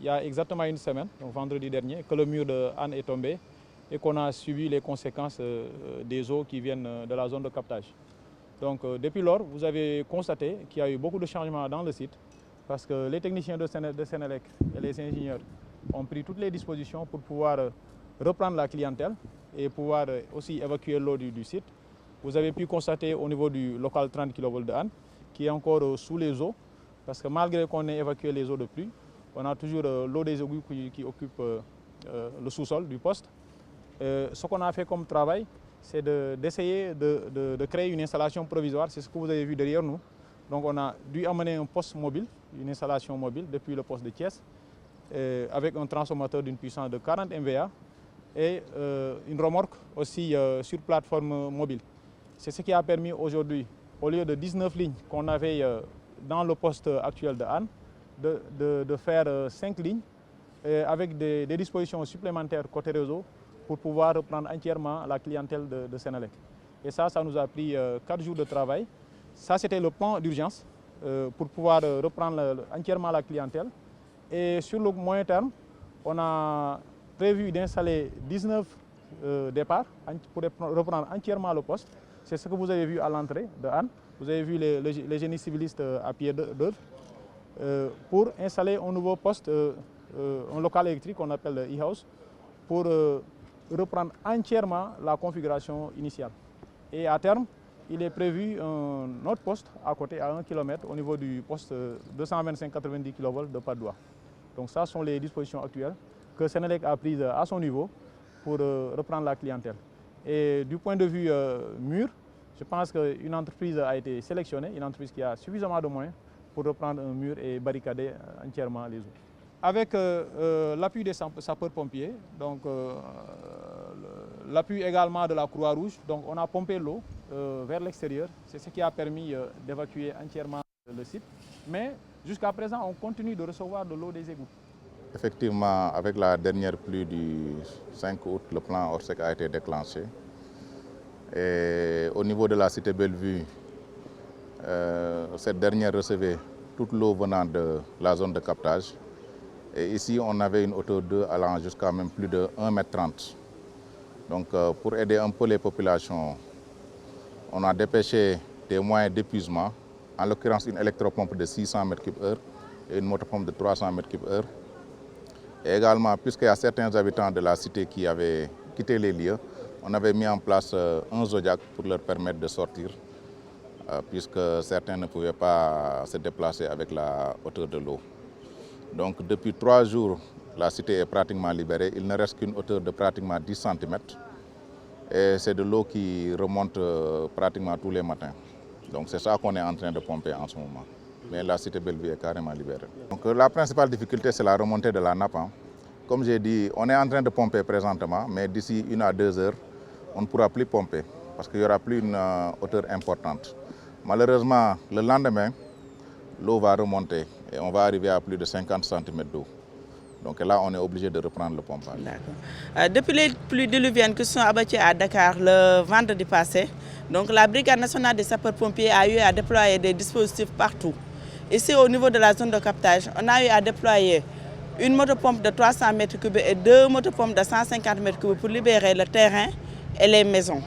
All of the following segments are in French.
il y a exactement une semaine, donc vendredi dernier, que le mur de Hann est tombé et qu'on a subi les conséquences des eaux qui viennent de la zone de captage. Donc depuis lors, vous avez constaté qu'il y a eu beaucoup de changements dans le site parce que les techniciens de Senelec et les ingénieurs ont pris toutes les dispositions pour pouvoir reprendre la clientèle et pouvoir aussi évacuer l'eau du site. Vous avez pu constater au niveau du local 30 kV de Hann qui est encore sous les eaux parce que malgré qu'on ait évacué les eaux de pluie, on a toujours l'eau des égouts qui occupe le sous-sol du poste. Ce qu'on a fait comme travail, c'est d'essayer de créer une installation provisoire. C'est ce que vous avez vu derrière nous. Donc on a dû amener un poste mobile, une installation mobile depuis le poste de Thiès, avec un transformateur d'une puissance de 40 MVA et une remorque aussi sur plateforme mobile. C'est ce qui a permis aujourd'hui, au lieu de 19 lignes qu'on avait dans le poste actuel de Hann, de faire 5 lignes avec des dispositions supplémentaires côté réseau pour pouvoir reprendre entièrement la clientèle de Senelec. Et ça nous a pris 4 jours de travail. Ça, c'était le plan d'urgence pour pouvoir reprendre entièrement la clientèle. Et sur le moyen terme, on a prévu d'installer 19 départs pour reprendre entièrement le poste. C'est ce que vous avez vu à l'entrée de Hann. Vous avez vu les génies civilistes à pied d'œuvre pour installer un nouveau poste, un local électrique qu'on appelle le e-house, pour reprendre entièrement la configuration initiale. Et à terme, il est prévu un autre poste à côté, à 1 km, au niveau du poste 225-90 kV de Padoua. Donc ça sont les dispositions actuelles que Senelec a prises à son niveau pour reprendre la clientèle. Et du point de vue mur, je pense qu'une entreprise a été sélectionnée, une entreprise qui a suffisamment de moyens pour reprendre un mur et barricader entièrement les eaux. Avec l'appui des sapeurs-pompiers, donc l'appui également de la Croix-Rouge, donc on a pompé l'eau vers l'extérieur. C'est ce qui a permis d'évacuer entièrement le site. Mais jusqu'à présent, on continue de recevoir de l'eau des égouts. Effectivement, avec la dernière pluie du 5 août, le plan Orsec a été déclenché. Et au niveau de la cité Bellevue, cette dernière recevait toute l'eau venant de la zone de captage. Et ici, on avait une hauteur d'eau allant jusqu'à même plus de 1,30 m. Donc, pour aider un peu les populations, on a dépêché des moyens d'épuisement, en l'occurrence une électropompe de 600 m3 et une motopompe de 300 m3. Et également, puisqu'il y a certains habitants de la cité qui avaient quitté les lieux, on avait mis en place un Zodiac pour leur permettre de sortir, puisque certains ne pouvaient pas se déplacer avec la hauteur de l'eau. Donc depuis 3 jours, la cité est pratiquement libérée. Il ne reste qu'une hauteur de pratiquement 10 cm. Et c'est de l'eau qui remonte pratiquement tous les matins. Donc c'est ça qu'on est en train de pomper en ce moment. Mais la cité Bellevue est carrément libérée. Donc la principale difficulté, c'est la remontée de la nappe. Comme j'ai dit, on est en train de pomper présentement, mais d'ici 1 à 2 heures, on ne pourra plus pomper parce qu'il n'y aura plus une hauteur importante. Malheureusement, le lendemain, l'eau va remonter et on va arriver à plus de 50 cm d'eau. Donc là, on est obligé de reprendre le pompage. Depuis les pluies diluviennes qui sont abattues à Dakar le vendredi passé, donc la Brigade nationale des sapeurs-pompiers a eu à déployer des dispositifs partout. Ici, au niveau de la zone de captage, on a eu à déployer une motopompe de 300 m3 et 2 motopompes de 150 m3 pour libérer le terrain et les maisons.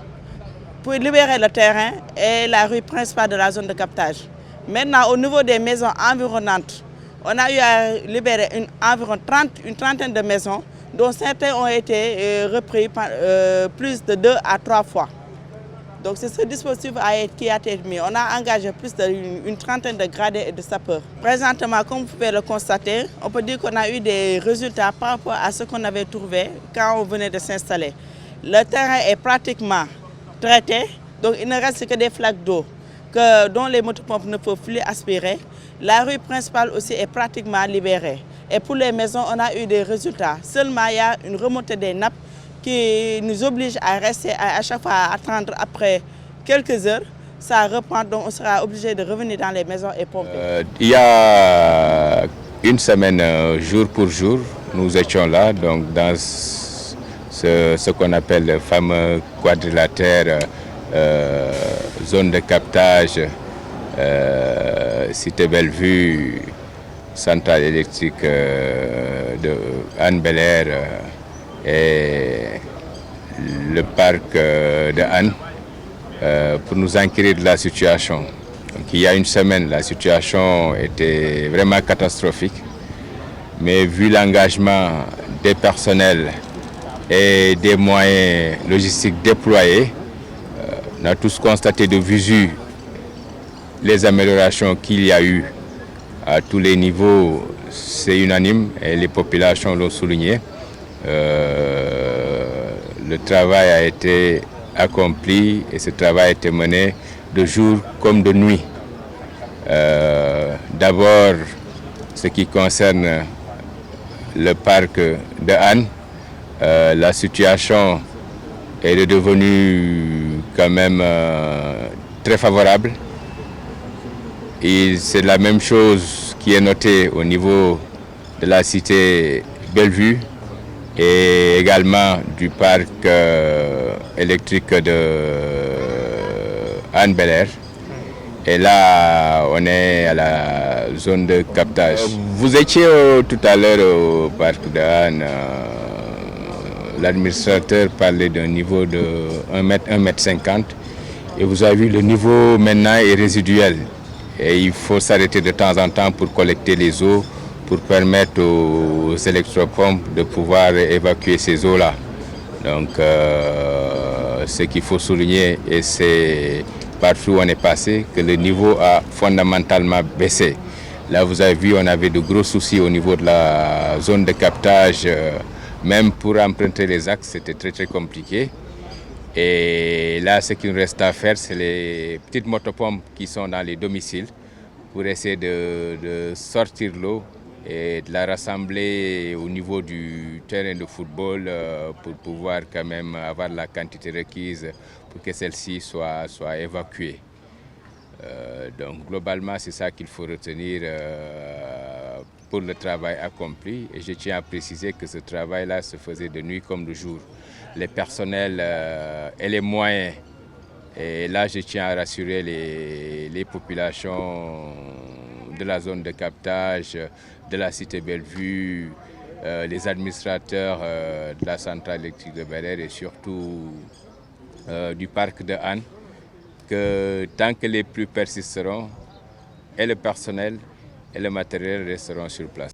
Pour libérer le terrain et la rue principale de la zone de captage. Maintenant, au niveau des maisons environnantes, on a eu à libérer environ une trentaine de maisons, dont certains ont été repris plus de 2 à 3 fois. Donc c'est ce dispositif qui a été mis. On a engagé plus d'une trentaine de gradés et de sapeurs. Présentement, comme vous pouvez le constater, on peut dire qu'on a eu des résultats par rapport à ce qu'on avait trouvé quand on venait de s'installer. Le terrain est pratiquement traité, donc il ne reste que des flaques d'eau dont les motopompes ne peuvent plus aspirer. La rue principale aussi est pratiquement libérée. Et pour les maisons, on a eu des résultats. Seulement, il y a une remontée des nappes qui nous oblige à rester à chaque fois à attendre après quelques heures. Ça reprend, donc on sera obligé de revenir dans les maisons et pomper. Il y a une semaine, jour pour jour, nous étions là, donc dans ce qu'on appelle le fameux quadrilatère, zone de captage, cité Bellevue, centrale électrique de Hann Bel-Air et le parc de Hann pour nous enquérir de la situation. Donc, il y a une semaine, la situation était vraiment catastrophique, mais vu l'engagement des personnels et des moyens logistiques déployés, on a tous constaté de visu les améliorations qu'il y a eu à tous les niveaux. C'est unanime et les populations l'ont souligné. Le travail a été accompli et ce travail a été mené de jour comme de nuit. D'abord, ce qui concerne le parc de Hann, la situation est devenue quand même très favorable. Et c'est la même chose qui est notée au niveau de la cité Bellevue et également du parc électrique de Hann Bel-Air. Et là, on est à la zone de captage. Vous étiez tout à l'heure au parc de Hann. L'administrateur parlait d'un niveau de 1,50 m et vous avez vu le niveau maintenant est résiduel. Et il faut s'arrêter de temps en temps pour collecter les eaux, pour permettre aux électropompes de pouvoir évacuer ces eaux-là. Donc, ce qu'il faut souligner, et c'est partout où on est passé, que le niveau a fondamentalement baissé. Là, vous avez vu, on avait de gros soucis au niveau de la zone de captage. Même pour emprunter les axes, c'était très compliqué. Et là, ce qu'il nous reste à faire, c'est les petites motopompes qui sont dans les domiciles pour essayer de sortir l'eau et de la rassembler au niveau du terrain de football pour pouvoir quand même avoir la quantité requise pour que celle-ci soit évacuée. Donc globalement, c'est ça qu'il faut retenir pour le travail accompli. Et je tiens à préciser que ce travail-là se faisait de nuit comme de jour. Les personnels et les moyens. Et là, je tiens à rassurer les populations de la zone de captage, de la cité Bellevue, les administrateurs de la centrale électrique de Bel-Air et surtout du parc de Hann, que tant que les pluies persisteront, et le personnel et le matériel resteront sur place.